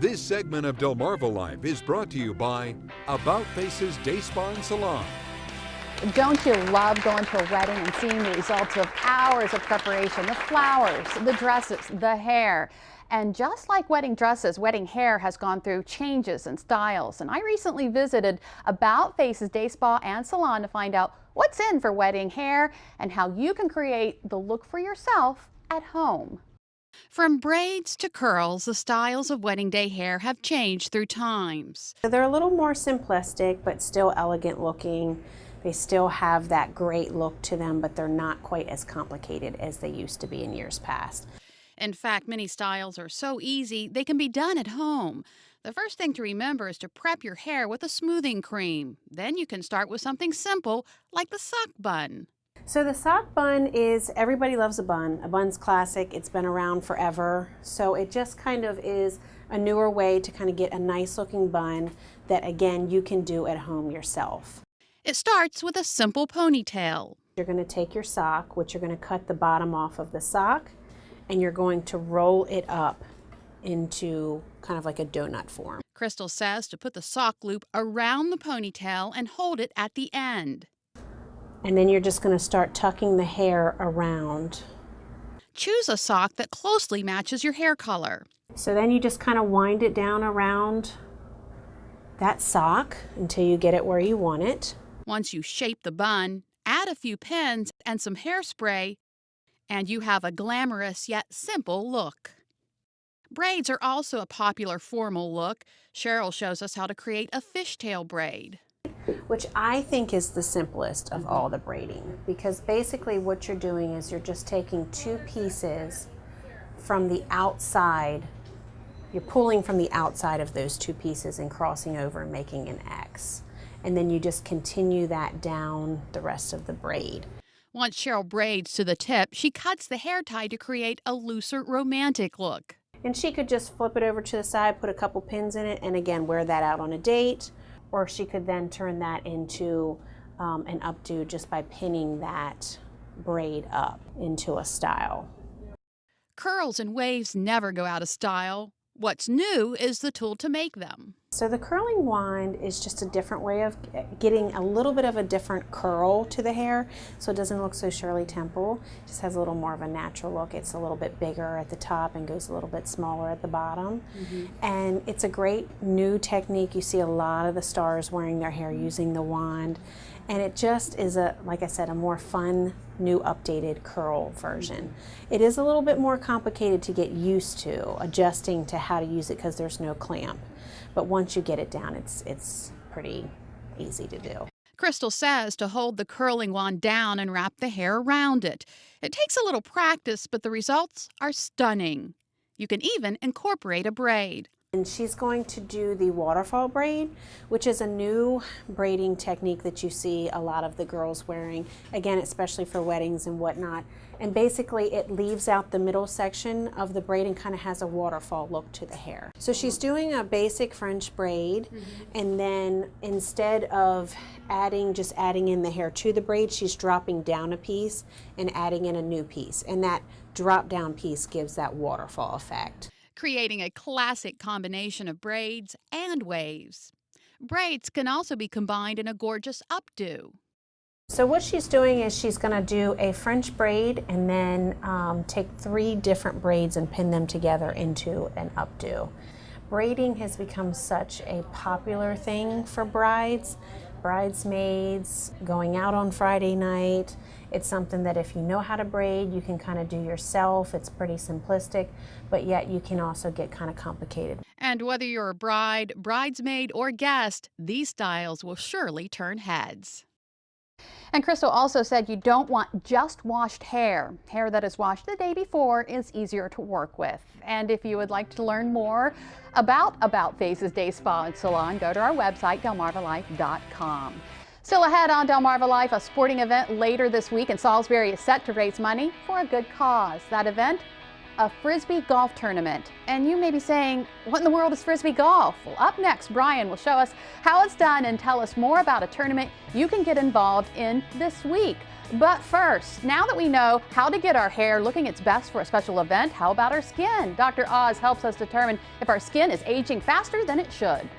This segment of Delmarva Life is brought to you by About Faces Day Spa and Salon. Don't you love going to a wedding and seeing the results of hours of preparation, the flowers, the dresses, the hair? And just like wedding dresses, wedding hair has gone through changes and styles. And I recently visited About Faces Day Spa and Salon to find out what's in for wedding hair and how you can create the look for yourself at home. From braids to curls, the styles of wedding day hair have changed through times. They're a little more simplistic, but still elegant looking. They still have that great look to them, but they're not quite as complicated as they used to be in years past. In fact, many styles are so easy they can be done at home. The first thing to remember is to prep your hair with a smoothing cream. Then you can start with something simple like the sock bun. So the sock bun is, everybody loves a bun. A bun's classic, it's been around forever. So it just kind of is a newer way to kind of get a nice looking bun that again you can do at home yourself. It starts with a simple ponytail. You're going to take your sock, which you're going to cut the bottom off of the sock, and you're going to roll it up into kind of like a donut form. Crystal says to put the sock loop around the ponytail and hold it at the end. And then you're just going to start tucking the hair around. Choose a sock that closely matches your hair color. So then you just kind of wind it down around that sock until you get it where you want it. Once you shape the bun, add a few pins and some hairspray, and you have a glamorous yet simple look. Braids are also a popular formal look. Cheryl shows us how to create a fishtail braid, which I think is the simplest of all the braiding, because basically what you're doing is you're just taking two pieces from the outside. You're pulling from the outside of those two pieces and crossing over and making an X. And then you just continue that down the rest of the braid. Once Cheryl braids to the tip, she cuts the hair tie to create a looser, romantic look. And she could just flip it over to the side, put a couple pins in it, and again, wear that out on a date. Or she could then turn that into an updo just by pinning that braid up into a style. Curls and waves never go out of style. What's new is the tool to make them. So the curling wand is just a different way of getting a little bit of a different curl to the hair, so it doesn't look so Shirley Temple. It just has a little more of a natural look. It's a little bit bigger at the top and goes a little bit smaller at the bottom. And it's a great new technique. You see a lot of the stars wearing their hair using the wand. And it just is a, like I said, a more fun, new updated curl version. It is a little bit more complicated to get used to, adjusting to how to use it because there's no clamp. But once you get it down, it's pretty easy to do. Crystal says to hold the curling wand down and wrap the hair around it. It takes a little practice, but the results are stunning. You can even incorporate a braid. And she's going to do the waterfall braid, which is a new braiding technique that you see a lot of the girls wearing, again, especially for weddings and whatnot. And basically it leaves out the middle section of the braid and kind of has a waterfall look to the hair. So she's doing a basic French braid, and then instead of just adding in the hair to the braid, she's dropping down a piece and adding in a new piece. And that drop down piece gives that waterfall effect, Creating a classic combination of braids and waves. Braids can also be combined in a gorgeous updo. So what she's doing is she's going to do a French braid and then take 3 different braids and pin them together into an updo. Braiding has become such a popular thing for brides, bridesmaids, going out on Friday night. It's something that if you know how to braid, you can kind of do yourself. It's pretty simplistic, but yet you can also get kind of complicated. And whether you're a bride, bridesmaid, or guest, these styles will surely turn heads. And Crystal also said you don't want just washed hair. Hair that is washed the day before is easier to work with. And if you would like to learn more about Faces Day Spa and Salon, go to our website, delmarvalife.com. Still ahead on Delmarva Life, a sporting event later this week in Salisbury is set to raise money for a good cause. That event, a Frisbee golf tournament. And you may be saying, what in the world is Frisbee golf? Well, up next, Brian will show us how it's done and tell us more about a tournament you can get involved in this week. But first, now that we know how to get our hair looking its best for a special event, how about our skin? Dr. Oz helps us determine if our skin is aging faster than it should.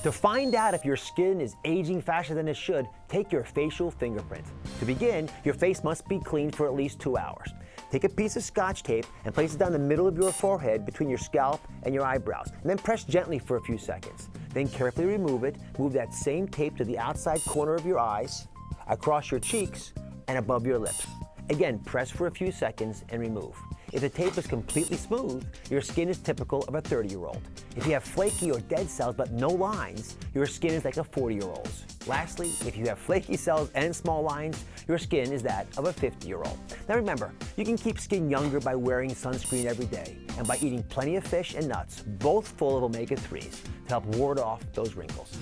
To find out if your skin is aging faster than it should, take your facial fingerprint. To begin, your face must be clean for at least 2 hours. Take a piece of Scotch tape and place it down the middle of your forehead between your scalp and your eyebrows, and then press gently for a few seconds. Then carefully remove it. Move that same tape to the outside corner of your eyes, across your cheeks, and above your lips. Again, press for a few seconds and remove. If the tape is completely smooth, your skin is typical of a 30-year-old. If you have flaky or dead cells but no lines, your skin is like a 40-year-old's. Lastly, if you have flaky cells and small lines, your skin is that of a 50-year-old. Now remember, you can keep skin younger by wearing sunscreen every day and by eating plenty of fish and nuts, both full of omega-3s, to help ward off those wrinkles.